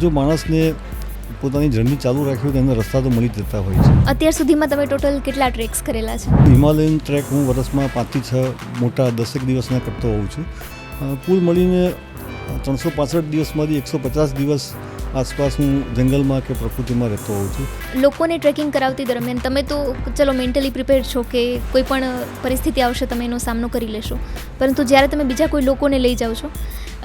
જો માણસને પોતાની જર્ની ચાલુ રાખી હોય તો એને રસ્તા તો મળી જતા હોય છે. અત્યાર સુધીમાં તમે ટોટલ કેટલા ટ્રેક્સ કરેલા છે? હિમાલયન ટ્રેક હું વર્ષમાં 5 થી 6 મોટા 10 દિવસના કરતો હોઉં છું. કુલ મળીને 365 દિવસમાંથી 150 દિવસ આસપાસ હું જંગલમાં કે પ્રકૃતિમાં રહેતો હોઉં છું. લોકોને ટ્રેકિંગ કરાવતી દરમિયાન તમે તો ચલો મેન્ટલી પ્રિપેર છો કે કોઈ પણ પરિસ્થિતિ આવશે તમે એનો સામનો કરી લેશો, પરંતુ જ્યારે તમે બીજા કોઈ લોકોને લઈ જાઓ છો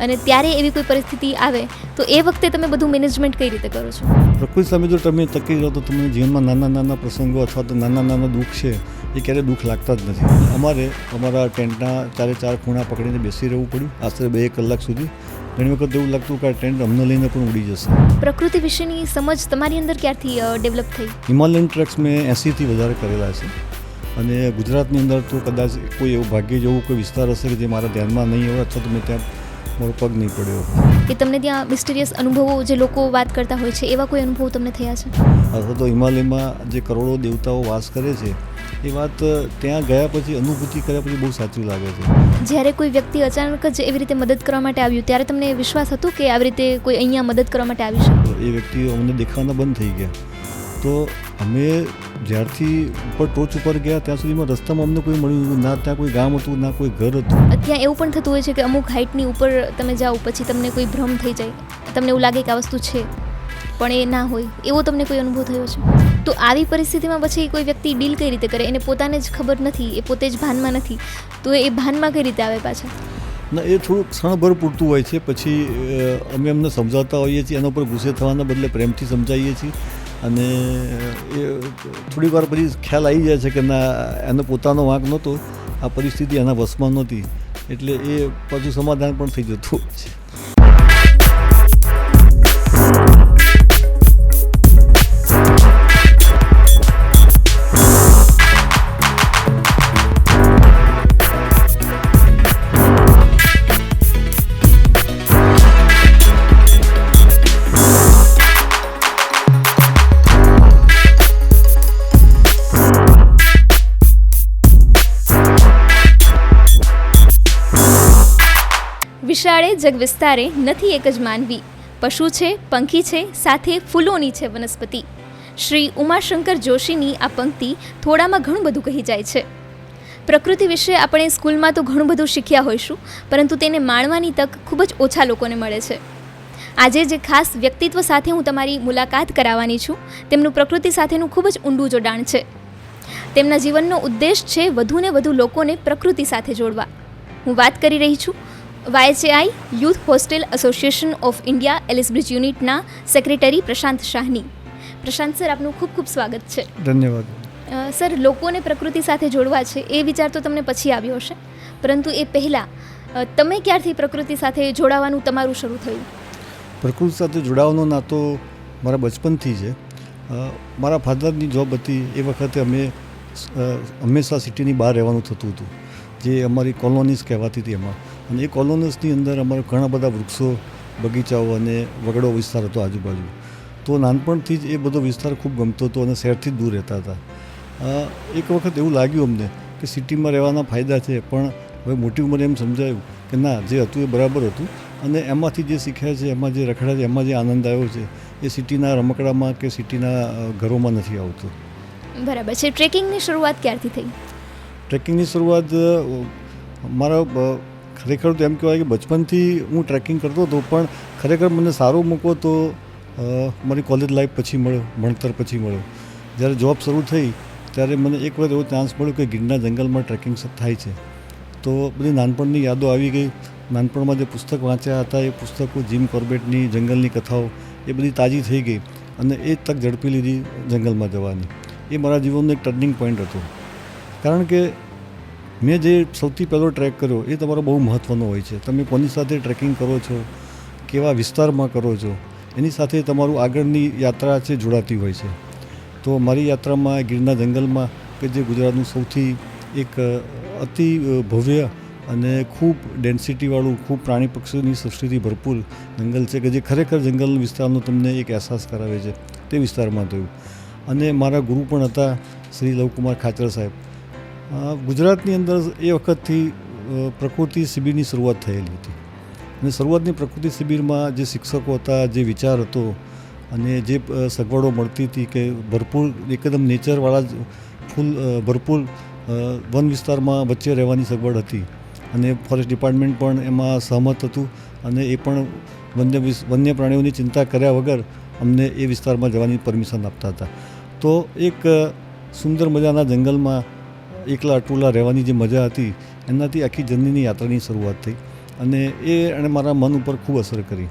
અને ત્યારે એવી કોઈ પરિસ્થિતિ આવે તો એ વખતે તમે બધું મેનેજમેન્ટ કઈ રીતે કરો છો? પ્રકૃતિ સામે જો તમે ટકી રહો તો તમને જીવનમાં નાના પ્રસંગો અથવા તો નાના દુઃખ છે એ ક્યારેય દુઃખ લાગતા જ નથી. અમારે અમારા ટેન્ટના 4 ખૂણા પકડીને બેસી રહેવું પડ્યું આશરે 2 કલાક સુધી. ઘણી વખત એવું લાગતું કે આ ટેન્ટ અમને લઈને પણ ઉડી જશે. પ્રકૃતિ વિશેની સમજ તમારી અંદર ક્યારથી ડેવલપ થઈ? હિમાલયન ટ્રેક્સ મેં 80થી વધારે કરેલા છે અને ગુજરાતની અંદર તો કદાચ કોઈ એવું ભાગ્ય જેવું કોઈ વિસ્તાર હશે કે જે મારા ધ્યાનમાં નહીં હોય અથવા તો મેં ત્યાં મારો પગ નહીં પડ્યો. કે તમને ત્યાં મિસ્ટીરિયસ અનુભવો જે લોકો વાત કરતા હોય છે એવા કોઈ અનુભવો તમને થયા છે? અથવા તો હિમાલયમાં જે કરોડો દેવતાઓ વાસ કરે છે એ વાત ત્યાં ગયા પછી અનુભૂતિ કર્યા પછી બહુ સાચું લાગે છે. જ્યારે કોઈ વ્યક્તિ અચાનક જ એવી રીતે મદદ કરવા માટે આવ્યું ત્યારે તમને વિશ્વાસ હતો કે આવી રીતે કોઈ અહીંયા મદદ કરવા માટે આવી શકે? એ વ્યક્તિ અમને દેખાવાના બંધ થઈ ગયા. તો અમે જ્યારથી ઉપર ટોચ ઉપર ગયા ત્યાં સુધીમાં રસ્તામાં અમને કોઈ મળ્યું ના, ત્યાં કોઈ ગામ હતું ના કોઈ ઘર હતું. ત્યાં એવું પણ થતું હોય છે કે અમુક હાઇટની ઉપર તમે જાઓ પછી તમને કોઈ ભ્રમ થઈ જાય, તમને એવું લાગે કે આ વસ્તુ છે પણ એ ના હોય, એવો તમને કોઈ અનુભવ થયો છે? તો આવી પરિસ્થિતિમાં પછી કોઈ વ્યક્તિ ડીલ કઈ રીતે કરે? એને પોતાને જ ખબર નથી, એ પોતે જ ભાનમાં નથી, તો એ ભાનમાં કઈ રીતે આવે પાછા? ના, એ થોડુંક ક્ષણભર પૂરતું હોય છે. પછી અમે એમને સમજાવતા હોઈએ છીએ, એના ઉપર ગુસ્સે થવાના બદલે પ્રેમથી સમજાવીએ છીએ અને એ થોડીક વાર પછી ખ્યાલ આવી જાય છે કે ના, એનો પોતાનો વાંક નહોતો, આ પરિસ્થિતિ એના વશમાં નહોતી, એટલે એ પાછું સમાધાન પણ થઈ જતું છે. વિશાળે જગ વિસ્તારે નથી એક જ માનવી, પશુ છે, પંખી છે, સાથે ફૂલોની છે વનસ્પતિ. શ્રી ઉમાશંકર જોશીની આ પંક્તિ થોડામાં ઘણું બધું કહી જાય છે. પ્રકૃતિ વિશે આપણે સ્કૂલમાં તો ઘણું બધું શીખ્યા હોઈશું, પરંતુ તેને માણવાની તક ખૂબ જ ઓછા લોકોને મળે છે. આજે જે ખાસ વ્યક્તિત્વ સાથે હું તમારી મુલાકાત કરાવવાની છું તેમનું પ્રકૃતિ સાથેનું ખૂબ જ ઊંડું જોડાણ છે. તેમના જીવનનો ઉદ્દેશ છે વધુને વધુ લોકોને પ્રકૃતિ સાથે જોડવા. હું વાત કરી રહી છું YHI youth hostel association of India Ellisbridge યુનિટના સેક્રેટરી પ્રશાંત શાહની. પ્રશાંત સર, આપનું ખૂબ ખૂબ સ્વાગત છે. ધન્યવાદ. સર, લોકોને પ્રકૃતિ સાથે જોડવા છે એ વિચાર તો તમને પછી આવ્યો હશે, પરંતુ એ પહેલાં તમે ક્યારથી પ્રકૃતિ સાથે જોડાવાનું તમારું શરૂ થયું? પ્રકૃતિ સાથે જોડાવાનો નાતો મારા બચપનથી છે. મારા ફાધરની જોબ હતી એ વખતે અમે હંમેશા સિટીની બહાર રહેવાનું થતું હતું, જે અમારી કોલોનીઝ કહેવાતી હતી એમાં. અને એ કોલોનીઝની અંદર અમારા ઘણા બધા વૃક્ષો, બગીચાઓ અને વગડો વિસ્તાર હતો આજુબાજુ. તો નાનપણથી જ એ બધો વિસ્તાર ખૂબ ગમતો હતો અને શહેરથી જ દૂર રહેતા હતા. એક વખત એવું લાગ્યું અમને કે સિટીમાં રહેવાના ફાયદા છે, પણ હવે મોટી ઉંમરે એમ સમજાયું કે ના, જે હતું એ બરાબર હતું અને એમાંથી જે શીખ્યા છે, એમાં જે રખડ્યા છે, એમાં જે આનંદ આવ્યો છે એ સિટીના રમકડામાં કે સિટીના ઘરોમાં નથી આવતો. બરાબર છે. ટ્રેકિંગની શરૂઆત ક્યારથી થઈ? ટ્રેકિંગની શરૂઆત મારા ખરેખર તો એમ કહેવાય કે બચપનથી હું ટ્રેકિંગ કરતો હતો, પણ ખરેખર મને સારો મૂકો તો મારી કોલેજ લાઈફ પછી મળ્યો, ભણતર પછી મળ્યો. જ્યારે જોબ શરૂ થઈ ત્યારે મને એક વાર એવો ચાન્સ મળ્યો કે ગીરના જંગલમાં ટ્રેકિંગ થાય છે. તો બધી નાનપણની યાદો આવી ગઈ. નાનપણમાં જે પુસ્તક વાંચ્યા હતા એ પુસ્તકો, જીમ કોર્બેટની જંગલની કથાઓ, એ બધી તાજી થઈ ગઈ અને એ તક ઝડપી લીધી જંગલમાં જવાની. એ મારા જીવનનો એક ટર્નિંગ પોઈન્ટ હતો, કારણ કે મેં જે સૌથી પહેલો ટ્રેક કર્યો એ તમારો બહુ મહત્ત્વનો હોય છે. તમે કોની સાથે ટ્રેકિંગ કરો છો, કેવા વિસ્તારમાં કરો છો, એની સાથે તમારું આગળની યાત્રા છે જોડાતી હોય છે. તો મારી યાત્રામાં ગીરના જંગલમાં, કે જે ગુજરાતનું સૌથી એક અતિ ભવ્ય અને ખૂબ ડેન્સિટીવાળું, ખૂબ પ્રાણી પક્ષીઓની સૃષ્ટિથી ભરપૂર જંગલ છે, કે જે ખરેખર જંગલ વિસ્તારનો તમને એક અહેસાસ કરાવે છે, તે વિસ્તારમાં થયું. અને મારા ગુરુ પણ હતા શ્રી લવકુમાર ખાચર સાહેબ. ગુજરાતની અંદર એ વખતથી પ્રકૃતિ શિબિરની શરૂઆત થયેલી હતી અને શરૂઆતની પ્રકૃતિ શિબિરમાં જે શિક્ષકો હતા, જે વિચાર હતો અને જે સગવડો મળતી હતી કે ભરપૂર એકદમ નેચરવાળા જ ભરપૂર વન વિસ્તારમાં વચ્ચે રહેવાની સગવડ હતી અને ફોરેસ્ટ ડિપાર્ટમેન્ટ પણ એમાં સહમત હતું અને એ પણ વન્ય પ્રાણીઓની ચિંતા કર્યા વગર અમને એ વિસ્તારમાં જવાની પરમિશન આપતા હતા. તો એક સુંદર મજાના જંગલમાં એકલા અટુલા રહેવાની જે મજા હતી એનાથી આખી જર્નીની યાત્રાની શરૂઆત થઈ અને એણે મારા મન ઉપર ખૂબ અસર કરી.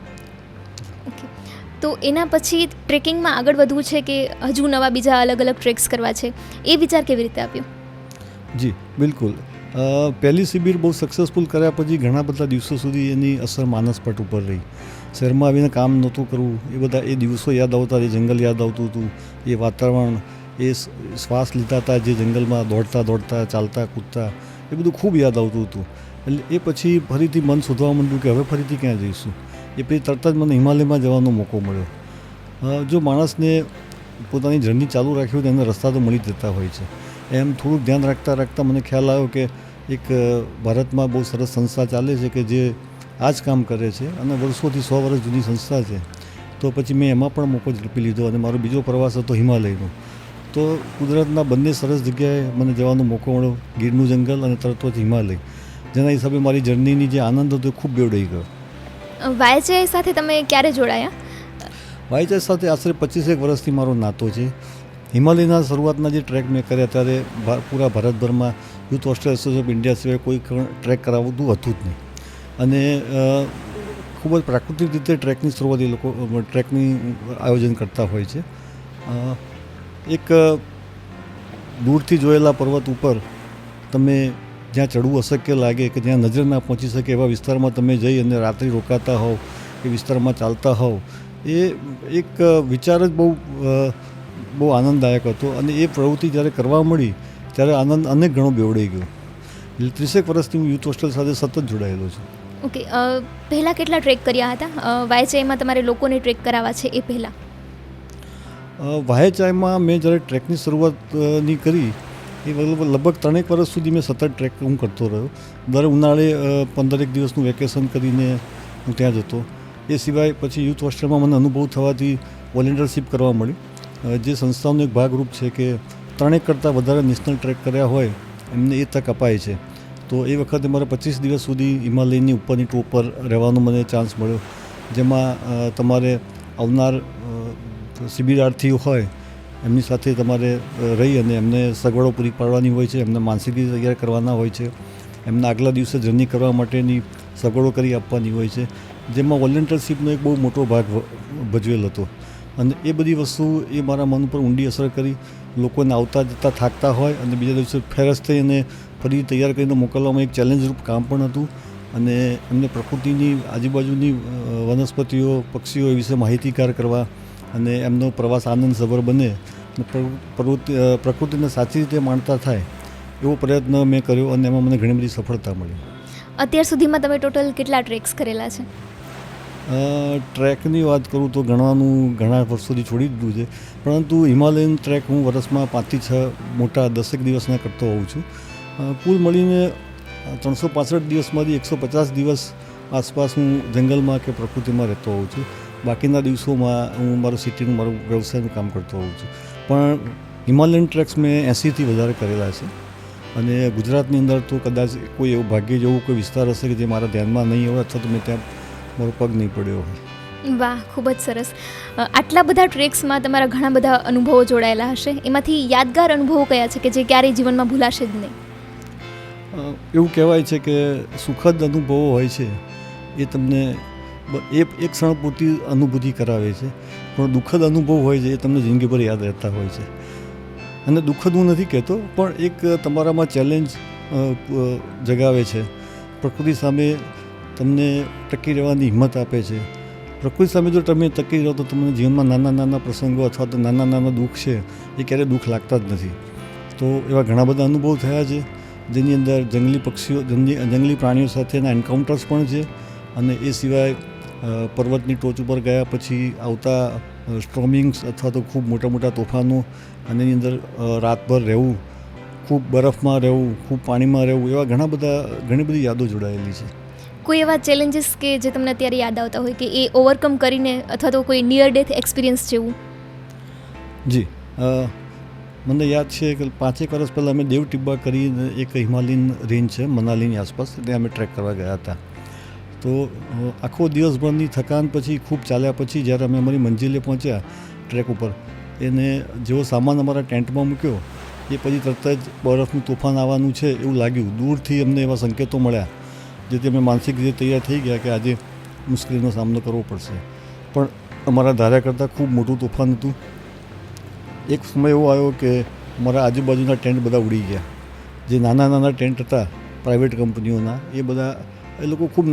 તો એના પછી ટ્રેકિંગમાં આગળ વધવું છે કે હજુ નવા બીજા અલગ અલગ ટ્રેક્સ કરવા છે, એ વિચાર કેવી રીતે આવ્યો? જી બિલકુલ. પહેલી શિબિર બહુ સક્સેસફુલ કર્યા પછી ઘણા બધા દિવસો સુધી એની અસર માનસપટ ઉપર રહી. શહેરમાં આવીને કામ નહોતું કરવું, એ બધા એ દિવસો યાદ આવતા, એ જંગલ યાદ આવતું હતું, એ વાતાવરણ, એ શ્વાસ લીધા હતા જે જંગલમાં દોડતા દોડતા ચાલતા કૂદતા, એ બધું ખૂબ યાદ આવતું હતું. એટલે એ પછી ફરીથી મન શોધવા માંડ્યું કે હવે ફરીથી ક્યાં જઈશું. એ પછી તરત જ મને હિમાલયમાં જવાનો મોકો મળ્યો. જો માણસને પોતાની જર્ની ચાલુ રાખી હોય તો એને રસ્તા તો મળી જતા હોય છે. એમ થોડુંક ધ્યાન રાખતા રાખતા મને ખ્યાલ આવ્યો કે એક ભારતમાં બહુ સરસ સંસ્થા ચાલે છે કે જે આ જ કામ કરે છે અને વર્ષોથી 100 વર્ષ જૂની સંસ્થા છે. તો પછી મેં એમાં પણ મોકો ઝડપી લીધો અને મારો બીજો પ્રવાસ હતો હિમાલયનો. તો કુદરતના બંને સરસ જગ્યાએ મને જવાનો મોકો મળ્યો, ગીરનું જંગલ અને તરત જ હિમાલય, જેના હિસાબે મારી જર્નીની જે આનંદ હતો એ ખૂબ બેવડાઈ ગયો. વાયચાઈ સાથે તમે ક્યારે જોડાયા? વાયચાઈ સાથે આશરે 25 વર્ષથી મારો નાતો છે. હિમાલયના શરૂઆતના જે ટ્રેક મેં કર્યા ત્યારે પૂરા ભારતભરમાં youth hostel association of India સિવાય કોઈ ટ્રેક કરાવતું હતું જ નહીં અને ખૂબ જ પ્રાકૃતિક રીતે ટ્રેકની શરૂઆત એ લોકો ટ્રેકની આયોજન કરતા હોય છે. એક દૂરથી જોયેલા પર્વત ઉપર તમે જ્યાં ચડવું અશક્ય લાગે કે જ્યાં નજર ના પહોંચી શકે એવા વિસ્તારમાં તમે જઈ અને રાત્રિ રોકાતા હોવ, એ વિસ્તારમાં ચાલતા હોવ, એ એક વિચાર જ બહુ આનંદદાયક હતો અને એ પ્રવૃત્તિ જ્યારે કરવા મળી ત્યારે આનંદ અનેક ગણો બેવડાઈ ગયો. એટલે 30 વર્ષથી હું યુથ હોસ્ટેલ સાથે સતત જોડાયેલો છું. ઓકે, પહેલાં કેટલા ટ્રેક કર્યા હતા? વાયચાઈમાં તમારે લોકોને ટ્રેક કરાવવા છે એ પહેલાં? વાયચાઈમાં મેં જ્યારે ટ્રેકની શરૂઆતની કરી એ લગભગ 3 વર્ષ સુધી મેં સતત ટ્રેક હું કરતો રહ્યો. દર ઉનાળે 15 દિવસનું વેકેશન કરીને હું ત્યાં જતો. એ સિવાય પછી યુથ હોસ્ટેલમાં મને અનુભવ થવાથી વોલેન્ટિયરશીપ કરવા મળી, જે સંસ્થાનો એક ભાગરૂપ છે કે 3 કરતાં વધારે નેશનલ ટ્રેક કર્યા હોય એમને એ તક અપાય છે. તો એ વખતે મારે 25 દિવસ સુધી હિમાલયની ઉપરની ટોપ પર રહેવાનો મને ચાન્સ મળ્યો, જેમાં તમારે આવનાર શિબિરાર્થીઓ હોય એમની સાથે તમારે રહી અને એમને સગવડો પૂરી પાડવાની હોય છે, એમને માનસિક રીતે તૈયાર કરવાના હોય છે, એમના આગલા દિવસે જર્ની કરવા માટેની સગવડો કરી આપવાની હોય છે, જેમાં વોલેન્ટિયરશીપનો એક બહુ મોટો ભાગ ભજવેલ હતો. અને એ બધી વસ્તુ એ મારા મન ઉપર ઊંડી અસર કરી. લોકોને આવતા જતાં થાકતા હોય અને બીજા દિવસે ફેરસ થઈ અને ફરી તૈયાર કરીને મોકલવામાં એક ચેલેન્જરૂપ કામ પણ હતું અને એમને પ્રકૃતિની આજુબાજુની વનસ્પતિઓ, પક્ષીઓ વિશે માહિતીગાર કરવા અને એમનો પ્રવાસ આનંદસભર બને, પ્રકૃતિને સાચી રીતે માણતા થાય એવો પ્રયત્ન મેં કર્યો અને એમાં મને ઘણી બધી સફળતા મળી. અત્યાર સુધીમાં તમે ટોટલ કેટલા ટ્રેક્સ કરેલા છે? ટ્રેકની વાત કરું તો ગણવાનું ઘણા વર્ષોથી છોડી દીધું છે, પરંતુ હિમાલયન ટ્રેક હું વર્ષમાં 5 થી 6 મોટા 10 દિવસના કરતો હોઉં છું. કુલ મળીને 365 દિવસમાંથી 150 દિવસ આસપાસ હું જંગલમાં કે પ્રકૃતિમાં રહેતો હોઉં છું. બાકીના દિવસોમાં હું મારું સિટીનું મારું વ્યવસાયનું કામ કરતો હોઉં છું. પણ હિમાલયન ટ્રેક્સ મેં 80થી વધારે કરેલા છે અને ગુજરાતની અંદર તો કદાચ કોઈ એવું ભાગ્ય જેવું કોઈ વિસ્તાર હશે કે જે મારા ધ્યાનમાં નહીં હોય અથવા તો મેં ત્યાં મારો પગ નહીં પડ્યો હોય. વાહ, ખૂબ જ સરસ. આટલા બધા ટ્રેક્સમાં તમારા ઘણા બધા અનુભવો જોડાયેલા હશે, એમાંથી યાદગાર અનુભવો કયા છે કે જે ક્યારેય જીવનમાં ભૂલાશે જ નહીં? એવું કહેવાય છે કે સુખદ અનુભવો હોય છે એ તમને એક ક્ષણ પૂરતી અનુભૂતિ કરાવે છે, પણ દુઃખદ અનુભવ હોય છે એ તમને જિંદગીભર યાદ રહેતા હોય છે. અને દુઃખદ હું નથી કહેતો, પણ એક તમારામાં ચેલેન્જ જગાવે છે. પ્રકૃતિ સામે તમને ટકી રહેવાની હિંમત આપે છે. પ્રકૃતિ સામે જો તમે ટકી રહો તો તમને જીવનમાં નાના નાના પ્રસંગો અથવા તો નાના નાના દુઃખ છે એ ક્યારેય દુઃખ લાગતા જ નથી. તો એવા ઘણા બધા અનુભવ થયા છે, જેની અંદર જંગલી પક્ષીઓ, જંગલી પ્રાણીઓ સાથેના એન્કાઉન્ટર્સ પણ છે અને એ સિવાય પર્વતની ટોચ ઉપર ગયા પછી આવતા સ્ટ્રોમિંગ્સ અથવા તો ખૂબ મોટા મોટા તોફાનો અને એની અંદર રાતભર રહેવું, ખૂબ બરફમાં રહેવું, ખૂબ પાણીમાં રહેવું, એવા ઘણી બધી યાદો જોડાયેલી છે. કોઈ એવા ચેલેન્જીસ કે જે તમને અત્યારે યાદ આવતા હોય કે એ ઓવરકમ કરીને અથવા તો કોઈ નિયર ડેથ એક્સપિરિયન્સ જેવું? જી, મને યાદ છે કે 5 વર્ષ પહેલાં અમે દેવ ટિબ્બા કરીને એક હિમાલયન રેન્જ છે મનાલીની આસપાસ, ત્યાં અમે ટ્રેક કરવા ગયા હતા. તો આખો દિવસભરની થકાન પછી ખૂબ ચાલ્યા પછી જ્યારે અમે અમારી મંજિલે પહોંચ્યા ટ્રેક ઉપર, એને જેવો સામાન અમારા ટેન્ટમાં મૂક્યો એ પછી તરત જ બરફનું તોફાન આવવાનું છે એવું લાગ્યું. દૂરથી અમને એવા સંકેતો મળ્યા જેથી અમે માનસિક રીતે તૈયાર થઈ ગયા કે આજે મુશ્કેલીનો સામનો કરવો પડશે. પણ અમારા ધાર્યા કરતાં ખૂબ મોટું તોફાન હતું. એક સમય એવો આવ્યો કે અમારા આજુબાજુના ટેન્ટ બધા ઉડી ગયા. જે નાના નાના ટેન્ટ હતા પ્રાઇવેટ કંપનીઓના, એ બધા એ લોકો ખૂબ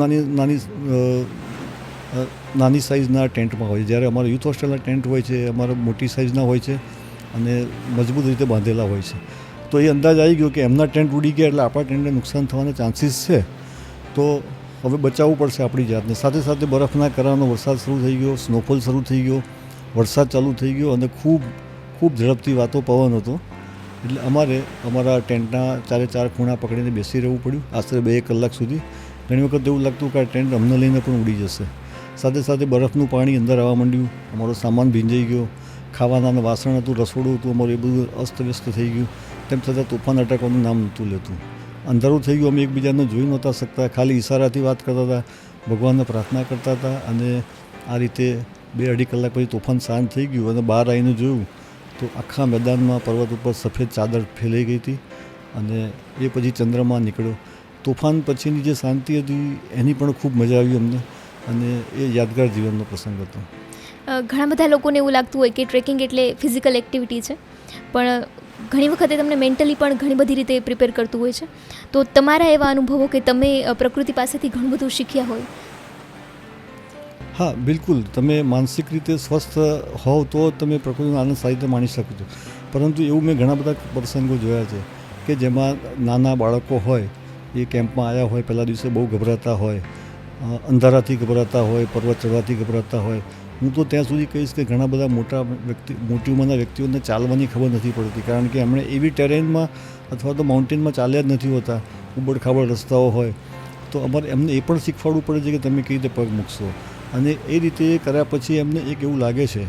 નાની સાઇઝના ટેન્ટમાં હોય, જ્યારે અમારા યુથ હોસ્ટેલના ટેન્ટ હોય છે અમારા મોટી સાઇઝના હોય છે અને મજબૂત રીતે બાંધેલા હોય છે. તો એ અંદાજ આવી ગયો કે એમના ટેન્ટ ઉડી ગયા એટલે આપણા ટેન્ટને નુકસાન થવાના ચાન્સીસ છે. તો હવે બચાવવું પડશે આપણી જાતને. સાથે સાથે બરફના કરાનો વરસાદ શરૂ થઈ ગયો, સ્નોફોલ શરૂ થઈ ગયો, વરસાદ ચાલુ થઈ ગયો અને ખૂબ ઝડપથી વાતો પવન હતો. એટલે અમારે અમારા ટેન્ટના 4 ખૂણા પકડીને બેસી રહેવું પડ્યું આશરે 2 કલાક સુધી. ઘણી વખત એવું લાગતું કે આ ટેન્ટ અમને લઈને પણ ઉડી જશે. સાથે સાથે બરફનું પાણી અંદર આવવા માંડ્યું, અમારો સામાન ભીંજાઈ ગયો, ખાવાના વાસણ હતું, રસોડું હતું, અમારું એ બધું અસ્તવ્યસ્ત થઈ ગયું. તેમ છતાં તોફાન અટકવાનું નામ નહોતું લેતું. અંધારું થઈ ગયું, અમે એકબીજાને જોઈ નહોતા શકતા, ખાલી ઈશારાથી વાત કરતા હતા, ભગવાનને પ્રાર્થના કરતા હતા. અને આ રીતે 2-2.5 કલાક પછી તોફાન શાંત થઈ ગયું અને બહાર આવીને જોયું તો આખા મેદાનમાં પર્વત ઉપર સફેદ ચાદર ફેલાઈ ગઈ હતી અને એ પછી ચંદ્રમા નીકળ્યો. તોફાન પછીની જે શાંતિ હતી એની પણ ખૂબ મજા આવી અમને અને એ યાદગાર જીવનનો પ્રસંગ હતો. ઘણા બધા લોકોને એવું લાગતું હોય કે ટ્રેકિંગ એટલે ફિઝિકલ એક્ટિવિટી છે, પણ ઘણી વખતે તમને મેન્ટલી પણ ઘણી બધી રીતે પ્રિપેર કરતું હોય છે. તો તમારા એવા અનુભવો કે તમે પ્રકૃતિ પાસેથી ઘણું બધું શીખ્યા હોય? હા, બિલકુલ. તમે માનસિક રીતે સ્વસ્થ હોવ તો તમે પ્રકૃતિનો આનંદ સારી રીતે માણી શકો છો. પરંતુ એવું મેં ઘણા બધા પ્રસંગો જોયા છે કે જેમાં નાના બાળકો હોય, એ કેમ્પમાં આવ્યા હોય, પહેલા દિવસે બહુ ગભરાતા હોય, અંધારાથી ગભરાતા હોય, પર્વત ચડવાથી ગભરાતા હોય. હું તો ત્યાં સુધી કહીશ કે ઘણા બધા મોટી ઉંમરના વ્યક્તિઓને ચાલવાની ખબર નથી પડતી, કારણ કે એમણે એવી ટેરેનમાં અથવા તો માઉન્ટેનમાં ચાલ્યા જ નથી હોતા, ઉબડ-ખાબડ રસ્તાઓ હોય. તો અમારે એમને એ પણ શીખવાડવું પડે છે કે તમે કઈ રીતે પગ મૂકશો. અને એ રીતે કર્યા પછી એમને એક એવું લાગે છે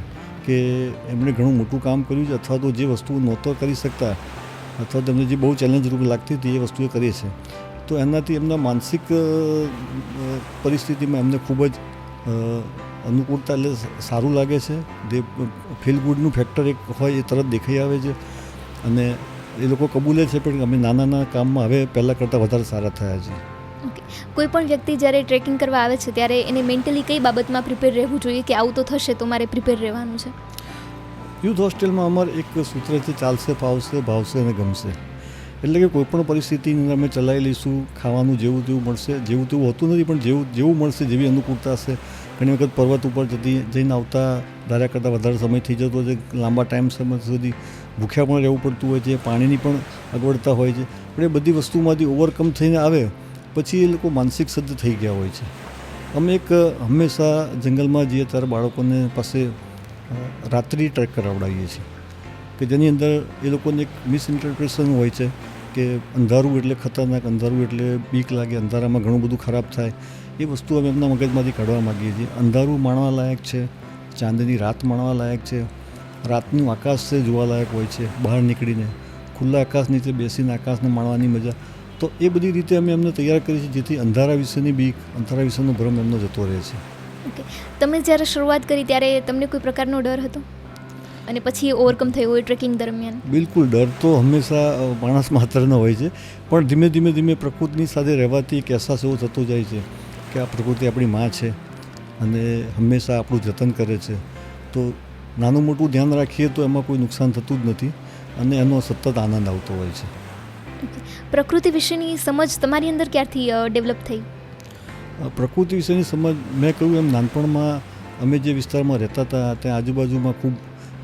કે એમણે ઘણું મોટું કામ કર્યું છે, અથવા તો જે વસ્તુ નહોતો કરી શકતા અથવા તો એમને જે બહુ ચેલેન્જરૂપ લાગતી હતી એ વસ્તુએ કરી છે. તો એનાથી એમના માનસિક પરિસ્થિતિમાં એમને ખૂબ જ અનુકૂળતા એટલે સારું લાગે છે. જે ફીલ ગુડનું ફેક્ટર એક હોય એ તરત દેખાઈ આવે છે અને એ લોકો કબૂલે છે પણ અમે નાના કામમાં હવે પહેલાં કરતાં વધારે સારા થયા છે. ઓકે, કોઈ પણ વ્યક્તિ જ્યારે ટ્રેકિંગ કરવા આવે છે ત્યારે એને મેન્ટલી કઈ બાબતમાં પ્રિપેર રહેવું જોઈએ કે આવું તો થશે તો મારે પ્રિપેર રહેવાનું છે? યુથ હોસ્ટેલમાં અમારે એક સૂત્ર છે, ચાલશે, ફાવશે, ભાવશે અને ગમશે. એટલે કે કોઈપણ પરિસ્થિતિની અમે ચલાવી લઈશું, ખાવાનું જેવું તેવું મળશે. જેવું તેવું હોતું નથી પણ જેવું મળશે, જેવી અનુકૂળતા હશે. ઘણી વખત પર્વત ઉપર જઈને આવતા ધાર્યા કરતાં વધારે સમય થઈ જતો હોય છે, લાંબા ટાઈમ સમય સુધી ભૂખ્યા પણ રહેવું પડતું હોય છે, પાણીની પણ અગવડતા હોય છે. પણ એ બધી વસ્તુમાંથી ઓવરકમ થઈને આવે પછી એ લોકો માનસિક સજ્જ થઈ ગયા હોય છે. અમે હંમેશા જંગલમાં જઈએ ત્યારે બાળકોને પાસે રાત્રિ ટ્રેક કરાવડાવીએ છીએ કે જેની અંદર એ લોકોને એક મિસઇન્ટરપ્રિટેશન હોય છે કે અંધારું એટલે ખતરનાક, અંધારું એટલે બીક લાગે, અંધારામાં ઘણું બધું ખરાબ થાય. એ વસ્તુ અમે એમના મગજમાંથી કાઢવા માગીએ છીએ. અંધારું માણવા લાયક છે, ચાંદની રાત માણવા લાયક છે, રાતનું આકાશ છે જોવા લાયક હોય છે. બહાર નીકળીને ખુલ્લા આકાશ નીચે બેસીને આકાશને માણવાની મજા. તો એ બધી રીતે અમે એમને તૈયાર કરીએ છીએ જેથી અંધારા વિશેની બીક, અંધારા વિશેનો ભ્રમ એમનો જતો રહે છે. ઓકે, તમે જ્યારે શરૂઆત કરી ત્યારે તમને કોઈ પ્રકારનો ડર હતો અને પછી ઓવરકમ થયો હોય ટ્રેકિંગ દરમિયાન? બિલકુલ, ડર તો હંમેશા માણસ માત્રનો હોય છે, પણ ધીમે પ્રકૃતિની સાથે રહેવાથી એક અહેસાસ એવો થતો જાય છે કે આ પ્રકૃતિ આપણી માં છે અને હંમેશા આપણું જતન કરે છે. તો નાનું મોટું ધ્યાન રાખીએ તો એમાં કોઈ નુકસાન થતું જ નથી અને એનો સતત આનંદ આવતો હોય છે. પ્રકૃતિ વિશેની સમજ તમારી અંદર ક્યારથી ડેવલપ થઈ? પ્રકૃતિ વિશેની સમજ મેં કહ્યું એમ નાનપણમાં અમે જે વિસ્તારમાં રહેતા હતા ત્યાં આજુબાજુમાં ખૂબ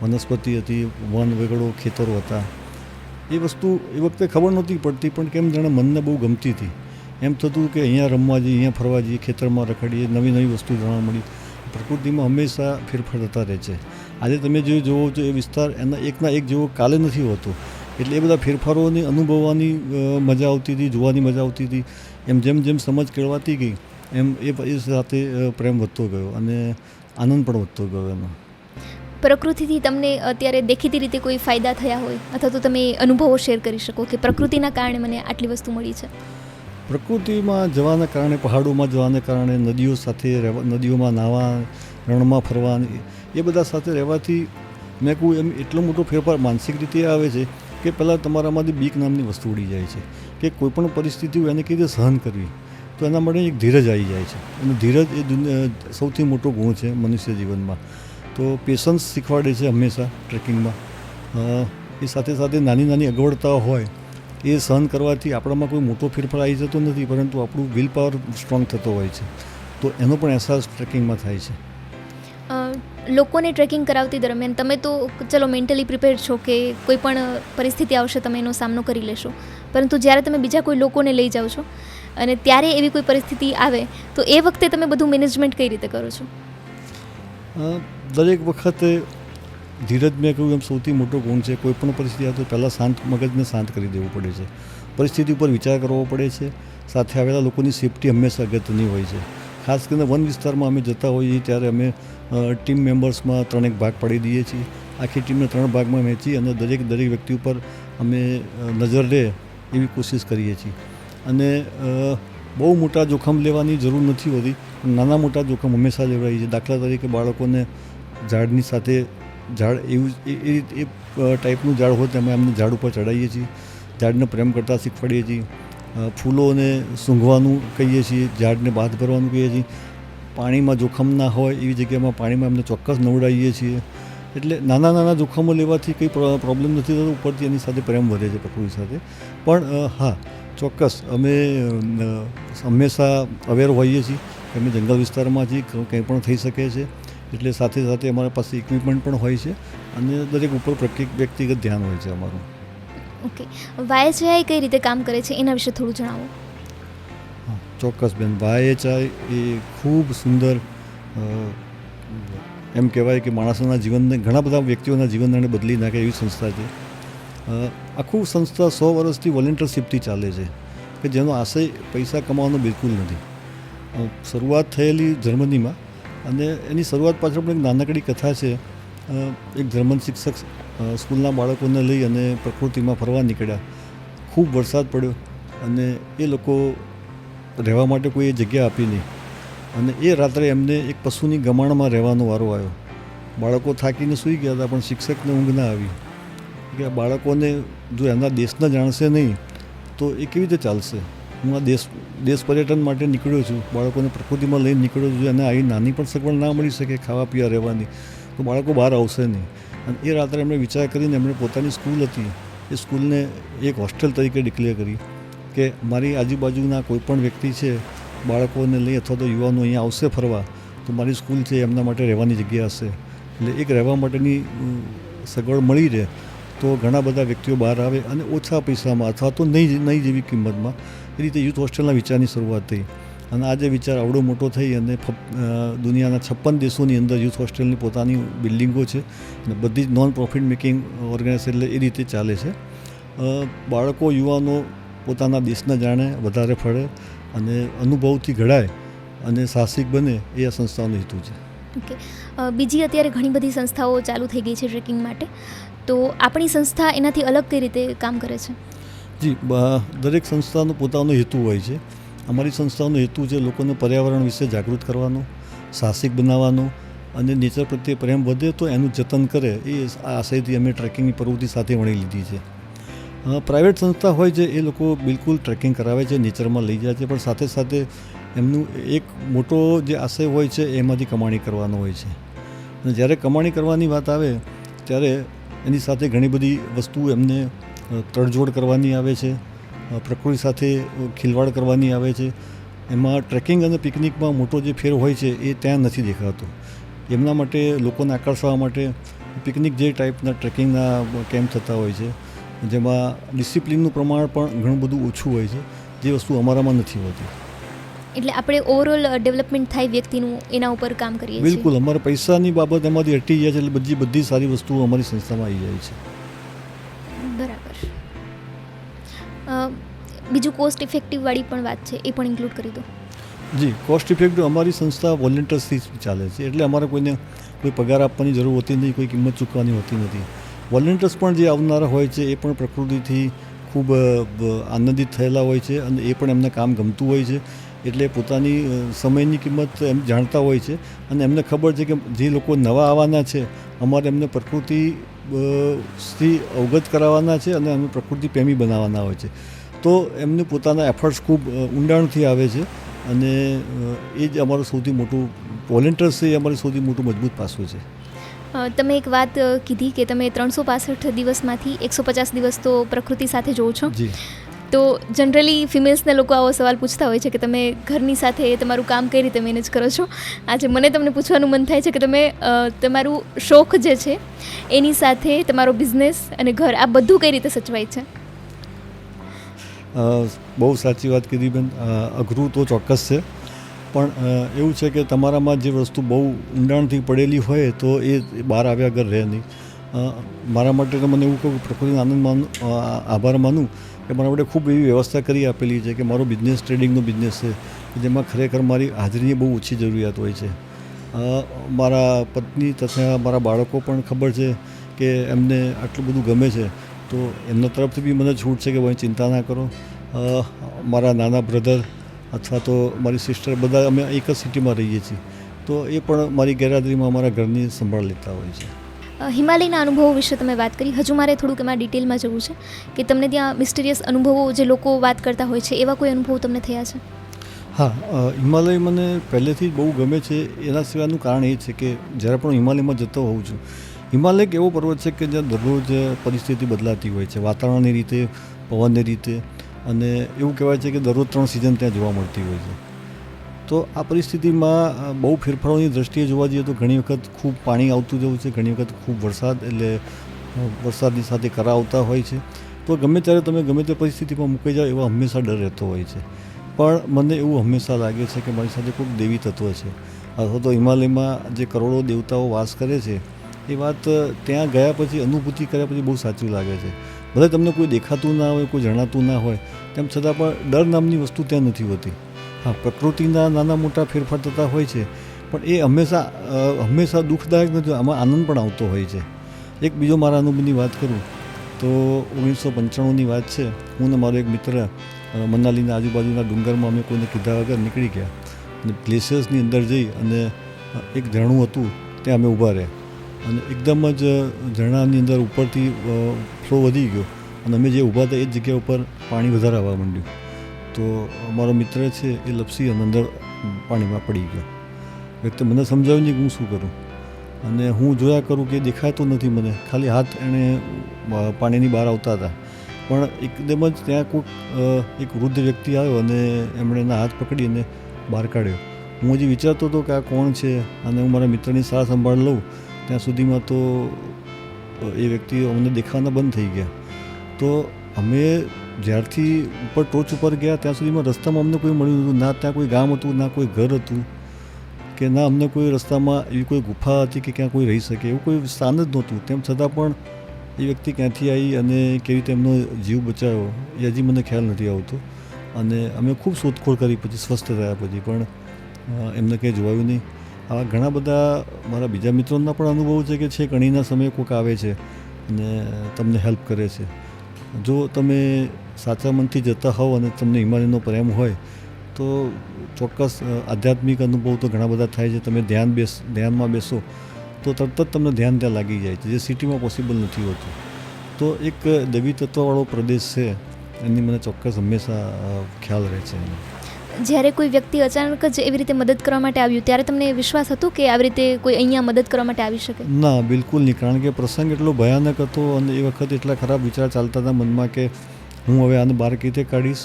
વનસ્પતિ હતી, વન વેગળો ખેતરો હતા. એ વસ્તુ એ વખતે ખબર નહોતી પડતી પણ કેમ જાણે મનને બહુ ગમતી હતી. એમ થતું કે અહીંયા રમવા જઈએ, અહીંયા ફરવા જઈએ, ખેતરમાં રખડીએ, નવી વસ્તુ જાણવા મળી. પ્રકૃતિમાં હંમેશા ફેરફાર થતા રહે છે. આજે તમે જે જોવો છો એ વિસ્તાર એના એકના એક જેવો કાલે નથી હોતો. એટલે એ બધા ફેરફારોને અનુભવવાની મજા આવતી હતી, જોવાની મજા આવતી હતી. જેમ સમજ કેળવાતી ગઈ એમ એ સાથે પ્રેમ વધતો ગયો અને આનંદ પણ વધતો ગયો એનો. પ્રકૃતિથી તમને અત્યારે દેખીતી રીતે કોઈ ફાયદા થયા હોય અથવા તો તમે અનુભવો શેર કરી શકો કે પ્રકૃતિના કારણે મને આટલી વસ્તુ મળી છે? પ્રકૃતિમાં જવાના કારણે, પહાડોમાં જવાને કારણે, નદીઓ સાથે નદીઓમાં નાહવા, રણમાં ફરવા, એ બધા સાથે રહેવાથી મેં કહું એમ એટલો મોટો ફેરફાર માનસિક રીતે આવે છે કે પહેલાં તમારામાંથી બીક નામની વસ્તુ ઉડી જાય છે કે કોઈપણ પરિસ્થિતિ હોય એને કેવી રીતે સહન કરવી, તો એના માટે એક ધીરજ આવી જાય છે. અને ધીરજ એ સૌથી મોટો ગુણ છે મનુષ્ય જીવનમાં. તો પેશન્સ શીખવાડે છે હંમેશા ટ્રેકિંગમાં. એ સાથે સાથે નાની નાની અગવડતાઓ હોય એ સહન કરવાથી આપણામાં કોઈ મોટો ફેરફાર આવી જતો નથી, પરંતુ આપણું વિલ પાવર સ્ટ્રોંગ થતો હોય છે. તો એનો પણ અહેસાસ ટ્રેકિંગમાં થાય છે. લોકોને ટ્રેકિંગ કરાવતી દરમિયાન તમે તો ચલો મેન્ટલી પ્રિપેર છો કે કોઈ પણ પરિસ્થિતિ આવશે તમે એનો સામનો કરી લેશો, પરંતુ જ્યારે તમે બીજા કોઈ લોકોને લઈ જાઓ છો અને ત્યારે એવી કોઈ પરિસ્થિતિ આવે તો એ વખતે તમે બધું મેનેજમેન્ટ કઈ રીતે કરો છો? દરેક વખતે ધીરજ, મેં કહ્યું એમ, સૌથી મોટો ગુણ છે. કોઈ પણ પરિસ્થિતિ આવે તો પહેલાં મગજને શાંત કરી દેવું પડે છે. પરિસ્થિતિ ઉપર વિચાર કરવો પડે છે. સાથે આવેલા લોકોની સેફટી હંમેશા અગત્યની હોય છે. ખાસ કરીને વન વિસ્તારમાં અમે જતા હોઈએ ત્યારે અમે ટીમ મેમ્બર્સમાં 3 ભાગ પાડી દઈએ છીએ. આખી ટીમને 3 ભાગમાં વહેંચી અને દરેક વ્યક્તિ ઉપર અમે નજર રહે એવી કોશિશ કરીએ છીએ. અને બહુ મોટા જોખમ લેવાની જરૂર નથી હોતી, નાના મોટા જોખમ હંમેશા લેવાય છે. દાખલા તરીકે બાળકોને ઝાડની સાથે એવું એ ટાઈપનું ઝાડ હોય તો અમે અમને ઝાડ ઉપર ચડાવીએ છીએ, ઝાડને પ્રેમ કરતાં શીખવાડીએ છીએ. ફૂલોને સૂંઘવાનું કહીએ છીએ, ઝાડને બાથ ભરવાનું કહીએ છીએ. પાણીમાં જોખમ ના હોય એવી જગ્યામાં પાણીમાં એમને ચોક્કસ નવડાવીએ છીએ. એટલે નાના નાના જોખમો લેવાથી કંઈ પ્રોબ્લેમ નથી થતો, ઉપરથી એની સાથે પ્રેમ વધે છે પ્રકૃતિ સાથે. પણ હા, ચોક્કસ અમે હંમેશા અવેર હોઈએ છીએ કે અમે જંગલ વિસ્તારમાં છીએ, કંઈ પણ થઈ શકે છે. એટલે સાથે સાથે અમારા પાસે ઇક્વિપમેન્ટ પણ હોય છે અને દરેક ઉપર વ્યક્તિગત ધ્યાન હોય છે અમારું. ઓકે, YHI કઈ રીતે કામ કરે છે એના વિશે થોડું જણાવો. હા, ચોક્કસ બેન. YHI એ ખૂબ સુંદર, એમ કહેવાય કે માણસોના જીવનને, ઘણા બધા વ્યક્તિઓના જીવનને બદલી નાખે એવી સંસ્થા છે. આખું સંસ્થા 100 વર્ષથી વોલેન્ટિયરશીપથી ચાલે છે કે જેનો આશય પૈસા કમાવાનો બિલકુલ નથી. શરૂઆત થયેલી જર્મનીમાં, અને એની શરૂઆત પાછળ પણ એક નાનકડી કથા છે. એક જર્મન શિક્ષક સ્કૂલના બાળકોને લઈ અને પ્રકૃતિમાં ફરવા નીકળ્યા. ખૂબ વરસાદ પડ્યો અને એ લોકો રહેવા માટે કોઈ જગ્યા આપી નહીં, અને એ રાત્રે એમને એક પશુની ગમાણમાં રહેવાનો વારો આવ્યો. બાળકો થાકીને સૂઈ ગયા હતા, પણ શિક્ષકને ઊંઘ ના આવી કે આ બાળકોને જો એમના દેશને જાણશે નહીં તો એ કેવી રીતે ચાલશે. હું આ દેશ પર્યટન માટે નીકળ્યો છું, બાળકોને પ્રકૃતિમાં લઈને નીકળ્યો છું, એને આવી નાની પણ સગવડ ના મળી શકે ખાવા પીવા રહેવાની, તો બાળકો બહાર આવશે નહીં. અને એ રાત્રે એમણે વિચાર કરીને એમણે પોતાની સ્કૂલ હતી એ સ્કૂલને એક હોસ્ટેલ તરીકે ડિક્લેર કરી કે મારી આજુબાજુના કોઈ પણ વ્યક્તિ છે, બાળકોને લઈ અથવા તો યુવાનો અહીંયા આવશે ફરવા, તો મારી સ્કૂલ છે એમના માટે રહેવાની જગ્યા હશે. એટલે એક રહેવા માટેની સગવડ મળી રહે તો ઘણા બધા વ્યક્તિઓ બહાર આવે અને ઓછા પૈસામાં અથવા તો નહીં જેવી કિંમતમાં. એ રીતે યુથ હોસ્ટેલના વિચારની શરૂઆત થઈ અને આજે વિચાર આવડો મોટો થઈ અને દુનિયાના 56 દેશોની અંદર યુથ હોસ્ટેલની પોતાની બિલ્ડિંગો છે અને બધી જ નોન પ્રોફિટ મેકિંગ ઓર્ગેનાઇઝેશન, એટલે એ રીતે ચાલે છે. બાળકો, યુવાનો પોતાના દેશને જાણે, વધારે ફળે અને અનુભવથી ઘડાય અને સાહસિક બને, એ આ સંસ્થાનો હેતુ છે. ઓકે, બીજી અત્યારે ઘણી બધી સંસ્થાઓ ચાલુ થઈ ગઈ છે ટ્રેકિંગ માટે, તો આપણી સંસ્થા એનાથી અલગ કઈ રીતે કામ કરે છે? જી, દરેક સંસ્થાનો પોતાનો હેતુ હોય છે. અમારી સંસ્થાનો હેતુ છે લોકોને પર્યાવરણ વિશે જાગૃત કરવાનો, સાહસિક બનાવવાનો અને નેચર પ્રત્યે પ્રેમ વધે તો એનું જતન કરે, એ આશયથી અમે ટ્રેકિંગની પ્રવૃત્તિ સાથે વણી લીધી છે. પ્રાઇવેટ સંસ્થા હોય છે એ લોકો બિલકુલ ટ્રેકિંગ કરાવે છે, નેચરમાં લઈ જાય છે, પણ સાથે સાથે એમનું એક મોટો જે આશય હોય છે એમાંથી કમાણી કરવાનો હોય છે. અને જ્યારે કમાણી કરવાની વાત આવે ત્યારે એની સાથે ઘણી બધી વસ્તુ એમને તડજોડ કરવાની આવે છે, પ્રકૃતિ સાથે ખિલવાડ કરવાની આવે છે. એમાં ટ્રેકિંગ અને પિકનિકમાં મોટો જે ફેર હોય છે એ ત્યાં નથી દેખાતો. એમના માટે, લોકોને આકર્ષવા માટે પિકનિક જે ટાઈપના ટ્રેકિંગના કેમ્પ થતા હોય છે, જેમાં ડિસિપ્લિનનું પ્રમાણ પણ ઘણું બધું ઓછું હોય છે, જે વસ્તુ અમારામાં નથી હોતી. એટલે આપણે ઓવરઓલ ડેવલપમેન્ટ થાય વ્યક્તિનું, એના ઉપર કામ કરીએ છીએ. બિલકુલ, અમારે પૈસાની બાબત એમાંથી હટી જાય છે, એટલે બધી સારી વસ્તુઓ અમારી સંસ્થામાં આવી જાય છે. બરાબર. બીજું કોસ્ટ ઇફેક્ટિવ વાળી પણ વાત છે, એ પણ ઇન્ક્લુડ કરી દો. જી, કોસ્ટ ઇફેક્ટિવ અમારી સંસ્થા વોલેન્ટિયર્સથી જ ચાલે છે, એટલે અમારે કોઈને કોઈ પગાર આપવાની જરૂર હોતી નથી, કોઈ કિંમત ચૂકવવાની હોતી નથી. વોલેન્ટિયર્સ પણ જે આવનારા હોય છે એ પણ પ્રકૃતિથી ખૂબ આનંદિત થયેલા હોય છે અને એ પણ એમને કામ ગમતું હોય છે, એટલે પોતાની સમયની કિંમત એમ જાણતા હોય છે અને એમને ખબર છે કે જે લોકો નવા આવવાના છે અમારે એમને પ્રકૃતિ થી અવગત કરાવવાના છે અને એમને પ્રકૃતિ પ્રેમી બનાવવાના હોય છે, તો એમને પોતાના એફર્ટ્સ ખૂબ ઊંડાણથી આવે છે અને એ જ અમારું સૌથી મોટું વોલેન્ટિયર્સ છે, એ અમારું સૌથી મોટું મજબૂત પાસું છે. તમે એક વાત કીધી કે તમે 365 દિવસમાંથી 150 દિવસ તો પ્રકૃતિ સાથે જોવો છો. જી, તો જનરલી ફિમેલ્સને લોકો આવો સવાલ પૂછતા હોય છે કે તમે ઘરની સાથે તમારું કામ કઈ રીતે મેનેજ કરો છો. આજે મને તમને પૂછવાનું મન થાય છે કે તમે તમારું શોખ જે છે એની સાથે તમારો બિઝનેસ અને ઘર આ બધું કઈ રીતે સચવાય છે? બહુ સાચી વાત કીધી બેન. અઘરું તો ચોક્કસ છે, પણ એવું છે કે તમારામાં જે વસ્તુ બહુ ઊંડાણથી પડેલી હોય તો એ બહાર આવ્યા વગર રહે નહીં. મારા માટે તો મને એવું કહું પ્રકૃતિનો આનંદ આભાર માનું કે મારા માટે ખૂબ એવી વ્યવસ્થા કરી આપેલી છે કે મારો બિઝનેસ ટ્રેડિંગનો બિઝનેસ છે કે જેમાં ખરેખર મારી હાજરીની બહુ ઓછી જરૂરિયાત હોય છે. મારા પત્ની તથા મારા બાળકો પણ ખબર છે કે એમને આટલું બધું ગમે છે, તો એમના તરફથી બી મને છૂટ છે કે ભાઈ ચિંતા ના કરો. મારા નાના બ્રધર અથવા તો મારી સિસ્ટર બધા અમે એક જ સિટીમાં રહીએ છીએ, તો એ પણ મારી ગેરહાજરીમાં અમારા ઘરની સંભાળ લેતા હોય છે. હિમાલયના અનુભવો વિશે તમે વાત કરી, હજુ મારે થોડુંક એમાં ડિટેલમાં જવું છે કે તમને ત્યાં મિસ્ટિરિયસ અનુભવો જે લોકો વાત કરતા હોય છે એવા કોઈ અનુભવો તમને થયા છે? હા, હિમાલય મને પહેલેથી જ બહુ ગમે છે. એના સિવાયનું કારણ એ છે કે જ્યારે પણ હિમાલયમાં જતો હોઉં છું, હિમાલય એક એવો પર્વત છે કે જ્યાં દરરોજ પરિસ્થિતિ બદલાતી હોય છે, વાતાવરણની રીતે, પવનની રીતે, અને એવું કહેવાય છે કે દરરોજ 3 સિઝન ત્યાં જોવા મળતી હોય છે. તો આ પરિસ્થિતિમાં બહુ ફેરફારોની દ્રષ્ટિએ જોવા જઈએ તો ઘણી વખત ખૂબ પાણી આવતું જવું છે, ઘણી વખત ખૂબ વરસાદ, એટલે વરસાદની સાથે કરા આવતા હોય છે. તો ગમે ત્યારે તમે ગમે તે પરિસ્થિતિમાં મૂકી જાઓ એવા હંમેશા ડર રહેતો હોય છે. પણ મને એવું હંમેશા લાગે છે કે મારી સાથે કોઈક દેવી તત્વ છે, અથવા તો હિમાલયમાં જે કરોડો દેવતાઓ વાસ કરે છે એ વાત ત્યાં ગયા પછી અનુભૂતિ કર્યા પછી બહુ સાચું લાગે છે. ભલે તમને કોઈ દેખાતું ના હોય, કોઈ જણાતું ના હોય, તેમ છતાં પણ ડર નામની વસ્તુ ત્યાં નથી હોતી. હા, પ્રકૃતિના નાના મોટા ફેરફાર થતા હોય છે, પણ એ હંમેશા દુઃખદાયક નથી, આમાં આનંદ પણ આવતો હોય છે. એક બીજો મારા અનુભવની વાત કરું તો 1995ની વાત છે. હું ને મારો એક મિત્ર મનાલીના આજુબાજુના ડુંગરમાં અમે કોઈને કીધા વગર નીકળી ગયા અને ગ્લેશિયર્સની અંદર જઈ અને એક ઝરણું હતું ત્યાં અમે ઊભા રહ્યા અને એકદમ જ ઝરણાની અંદર ઉપરથી ફ્લો વધી ગયો અને અમે જે ઊભા હતા એ જ જગ્યા ઉપર પાણી વધારે આવવા માંડ્યું. તો અમારો મિત્ર છે એ લપસી અને અંદર પાણીમાં પડી ગયો. વ્યક્તિ મને સમજાવ્યું નહીં કે હું શું કરું, અને હું જોયા કરું કે દેખાતું નથી મને, ખાલી હાથ એણે પાણીની બહાર આવતા હતા, પણ એકદમ જ ત્યાં કોઈક એક વૃદ્ધ વ્યક્તિ આવ્યો અને એમણે એના હાથ પકડી અને બહાર કાઢ્યો. હું હજી વિચારતો હતો કે આ કોણ છે, અને હું મારા મિત્રની સાર સંભાળ લઉં ત્યાં સુધીમાં તો એ વ્યક્તિ અમને દેખાવાના બંધ થઈ ગયા. તો અમે જ્યારથી ઉપર ટોચ ઉપર ગયા ત્યાં સુધીમાં રસ્તામાં અમને કોઈ મળ્યું નહોતું, ના ત્યાં કોઈ ગામ હતું, ના કોઈ ઘર હતું, કે ના અમને કોઈ રસ્તામાં એવી કોઈ ગુફા હતી કે ક્યાં કોઈ રહી શકે, એવું કોઈ સ્થાન જ નહોતું. તેમ છતાં પણ એ વ્યક્તિ ક્યાંથી આવી અને કેવી રીતે એમનો જીવ બચાવ્યો એ હજી મને ખ્યાલ નથી આવતો. અને અમે ખૂબ શોધખોળ કરી પછી સ્વસ્થ થયા પછી પણ એમને કંઈ જોવાયું નહીં. આવા ઘણા બધા મારા બીજા મિત્રોના પણ અનુભવ છે કે ઘણીના સમયે કોઈક આવે છે અને તમને હેલ્પ કરે છે. જો તમે સાચા મનથી જતા હોવ અને તમને હિમાલયનો પ્રેમ હોય તો ચોક્કસ આધ્યાત્મિક અનુભવ તો ઘણા બધા થાય છે. તમે ધ્યાનમાં બેસો તો તરત જ તમને ધ્યાન ત્યાં લાગી જાય છે, જે સિટીમાં પોસિબલ નથી હોતું. તો એક દેવી તત્વવાળો પ્રદેશ છે એની મને ચોક્કસ હંમેશા ખ્યાલ રહે છે. જ્યારે કોઈ વ્યક્તિ અચાનક જ એવી રીતે મદદ કરવા માટે આવ્યું ત્યારે તમને વિશ્વાસ હતો કે આવી રીતે કોઈ અહીંયા મદદ કરવા માટે આવી શકે? ના, બિલકુલ નહીં, કારણ કે પ્રસંગ એટલો ભયાનક હતો અને એ વખત એટલા ખરાબ વિચાર ચાલતા હતા મનમાં કે હું હવે આને બહાર કઈ રીતે કાઢીશ,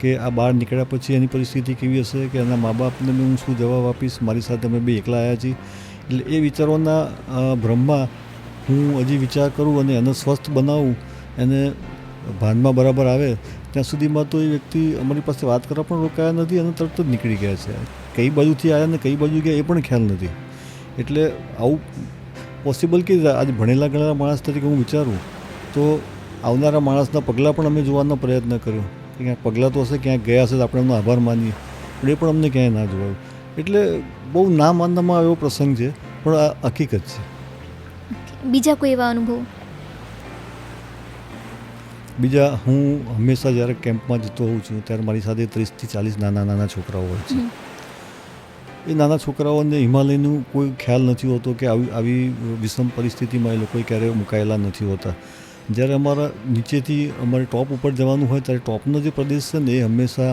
કે આ બહાર નીકળ્યા પછી એની પરિસ્થિતિ કેવી હશે, કે એના મા બાપને હું શું જવાબ આપીશ, મારી સાથે અમે બે એકલા આવ્યા છીએ. એટલે એ વિચારોના ભ્રમમાં હું હજી વિચાર કરું અને એને સ્વસ્થ બનાવું, એને ભાનમાં બરાબર આવે ત્યાં સુધીમાં તો એ વ્યક્તિ અમારી પાસે વાત કરવા પણ રોકાયા નથી અને તરત જ નીકળી ગયા છે. કઈ બાજુથી આવ્યા ને કઈ બાજુ ગયા એ પણ ખ્યાલ નથી. એટલે આવું પોસિબલ કે આજે ભણેલા ગણેલા માણસ તરીકે હું વિચારું તો આવનારા માણસના પગલાં પણ અમે જોવાનો પ્રયત્ન કર્યો કે ક્યાંક પગલાં તો હશે, ક્યાંક ગયા હશે તો આપણે એમનો આભાર માનીએ. પણ એ પણ અમને ક્યાંય ના જોવાયું. એટલે બહુ ના માનવામાં આવે એવો પ્રસંગ છે, પણ આ હકીકત છે. બીજા કોઈ એવા અનુભવો? બીજા, હું હંમેશા જ્યારે કેમ્પમાં જતો હોઉં છું ત્યારે મારી સાથે 30 થી 40 નાના નાના છોકરાઓ હોય છે. એ નાના છોકરાઓને હિમાલયનું કોઈ ખ્યાલ નથી હોતો કે આવી વિષમ પરિસ્થિતિમાં એ લોકો ક્યારેય મુકાયેલા નથી હોતા. જ્યારે અમારા નીચેથી અમારે ટોપ ઉપર જવાનું હોય ત્યારે ટોપનો જે પ્રદેશ છે ને એ હંમેશા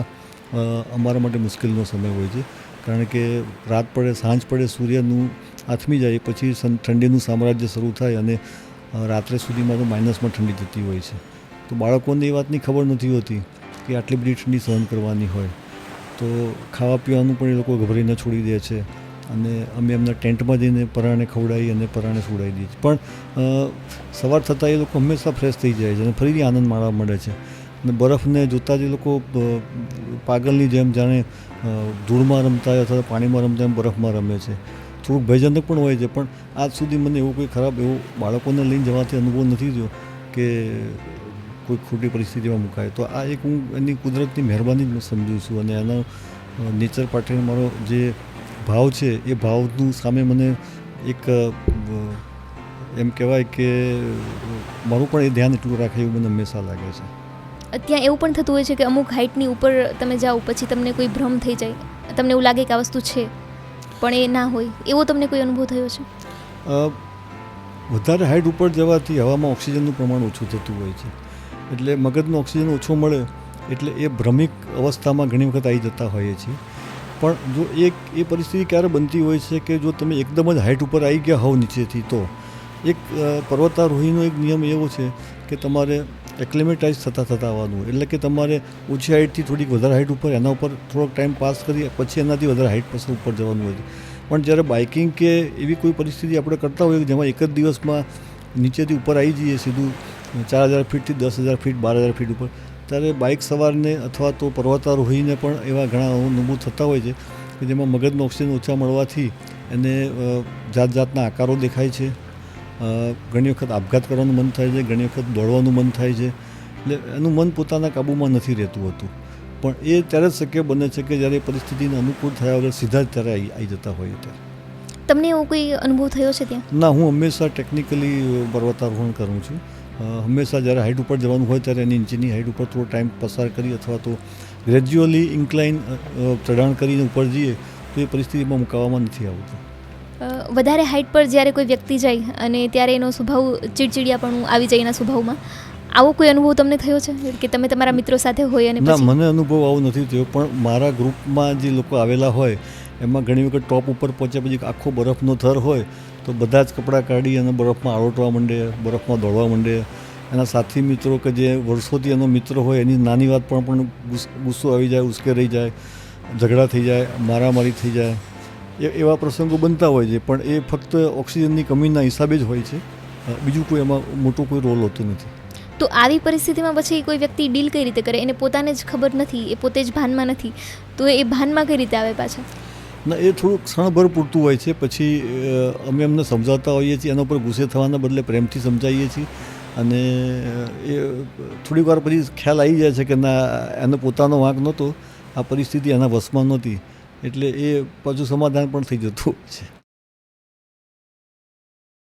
અમારા માટે મુશ્કેલીનો સમય હોય છે. કારણ કે રાત પડે, સાંજ પડે, સૂર્યનું આથમી જાય પછી ઠંડીનું સામ્રાજ્ય શરૂ થાય અને રાત્રે સુધીમાં તો માઇનસમાં ઠંડી જતી હોય છે. તો બાળકોને એ વાતની ખબર નથી હોતી કે આટલી બધી ઠંડી સહન કરવાની હોય. તો ખાવા પીવાનું પણ એ લોકો ગભરાઈને છોડી દે છે અને અમે એમના ટેન્ટમાં જઈને પરાણે ખવડાવી અને પરાણે સુવડાવી દઈએ છીએ. પણ સવાર થતાં એ લોકો હંમેશા ફ્રેશ થઈ જાય છે અને ફરીથી આનંદ માણવા મળે છે. અને બરફને જોતાં જ એ લોકો પાગલની જેમ જાણે ધૂળમાં રમતા હોય અથવા પાણીમાં રમતા એમ બરફમાં રમે છે. થોડુંક ભયજનક પણ હોય છે, પણ આજ સુધી મને એવો કોઈ ખરાબ એવો બાળકોને લઈને જવાથી અનુભવ નથી થયો કે કોઈ ખોટી પરિસ્થિતિમાં મુકાય. તો આ એક હું એની કુદરતની મહેરબાની જ સમજું છું અને એનો નેચર પાર્ટીનો મારો જે ભાવ છે એ ભાવનું સામે મને એક એમ કહેવાય કે મારું પણ એ ધ્યાન એટલું રાખે એવું મને હંમેશા લાગે છે. ત્યાં એવું પણ થતું હોય છે કે અમુક હાઇટની ઉપર તમે જાઓ પછી તમને કોઈ ભ્રમ થઈ જાય, તમને એવું લાગે કે આ વસ્તુ છે પણ એ ના હોય, એવો તમને કોઈ અનુભવ થયો છે? વધારે હાઇટ ઉપર જવાથી હવામાં ઓક્સિજનનું પ્રમાણ ઓછું થતું હોય છે, એટલે મગજનો ઓક્સિજન ઓછો મળે એટલે એ ભ્રમિક અવસ્થામાં ઘણી વખત આવી જતા હોઈએ છીએ. પણ જો એ પરિસ્થિતિ ક્યારે બનતી હોય છે કે જો તમે એકદમ જ હાઇટ ઉપર આવી ગયા હોવ નીચેથી, તો એક પર્વતારોહીનો એક નિયમ એવો છે કે તમારે એક્લેમેટાઇઝ થતાં આવવાનું. એટલે કે તમારે ઓછી હાઇટથી થોડીક વધારે હાઇટ ઉપર એના ઉપર થોડોક ટાઈમ પાસ કરી પછી એનાથી વધારે હાઇટ પાસે ઉપર જવાનું હોય છે. પણ જ્યારે બાઇકિંગ કે એવી કોઈ પરિસ્થિતિ આપણે કરતા હોઈએ જેમાં એક જ દિવસમાં નીચેથી ઉપર આવી જઈએ સીધું 4000 ફીટથી 10,000 ફીટ 12,000 ફીટ ઉપર, ત્યારે બાઇક સવારને અથવા તો પર્વતારોહીને પણ એવા ઘણા અનુભવ થતા હોય છે કે જેમાં મગજનો ઓક્સિજન ઓછા મળવાથી એને જાત જાતના આકારો દેખાય છે. ઘણી વખત આપઘાત કરવાનું મન થાય છે, ઘણી વખત દોડવાનું મન થાય છે. એટલે એનું મન પોતાના કાબૂમાં નથી રહેતું હોતું. પણ એ ત્યારે જ શક્ય બને છે કે જ્યારે પરિસ્થિતિને અનુકૂળ થયા વગર સીધા જ ત્યારે આવી જતા હોઈએ ત્યારે. તમને એવો કોઈ અનુભવ થયો છે ત્યાં? ના, હું હંમેશા ટેકનિકલી પર્વતારોહણ કરું છું. હંમેશા જ્યારે હાઇટ ઉપર જવાનું હોય ત્યારે એની નીચેની હાઇટ ઉપર થોડો ટાઈમ પસાર કરી અથવા તો ગ્રેજ્યુઅલી ઇન્ક્લાઇન ચઢાણ કરીને ઉપર જઈએ તો એ પરિસ્થિતિમાં મુકાવવામાં નથી આવતું. વધારે હાઇટ પર જ્યારે કોઈ વ્યક્તિ જાય અને ત્યારે એનો સ્વભાવ ચીડચીડિયાપણું આવી જાય એના સ્વભાવમાં, આવો કોઈ અનુભવ તમને થયો છે કે તમે તમારા મિત્રો સાથે હોય અને ના, મને અનુભવ આવો નથી થયો. પણ મારા ગ્રુપમાં જે લોકો આવેલા હોય એમાં ઘણી વખત ટોપ ઉપર પહોંચ્યા પછી આખો બરફનો થર હોય તો બધા જ કપડાં કાઢી અને બરફમાં આળોટવા માંડે, બરફમાં દોડવા માંડે. એના સાથી મિત્રો કે જે વર્ષોથી એનો મિત્ર હોય એની નાની વાત પણ ગુસ્સો આવી જાય, ઉશ્કેરાઈ જાય, ઝઘડા થઈ જાય, મારામારી થઈ જાય, એવા પ્રસંગો બનતા હોય છે. પણ એ ફક્ત ઓક્સિજનની કમીના હિસાબે જ હોય છે, બીજું કોઈ એમાં મોટો કોઈ રોલ હોતો નથી. તો આવી પરિસ્થિતિમાં પછી કોઈ વ્યક્તિ ડીલ કઈ રીતે કરે? એને પોતાને જ ખબર નથી, એ પોતે જ ભાનમાં નથી, તો એ ભાનમાં કઈ રીતે આવે પાછા? ના, એ થોડુંક ક્ષણભર પૂરતું હોય છે. પછી અમે એમને સમજાવતા હોઈએ છીએ, એના ઉપર ગુસ્સે થવાના બદલે પ્રેમથી સમજાવીએ છીએ અને એ થોડીક વાર પછી ખ્યાલ આવી જાય છે કે ના, એનો પોતાનો વાંક નહોતો, આ પરિસ્થિતિ એના વશમાં નહોતી, એટલે એ પાછું સમાધાન પણ થઈ જતું હોય છે.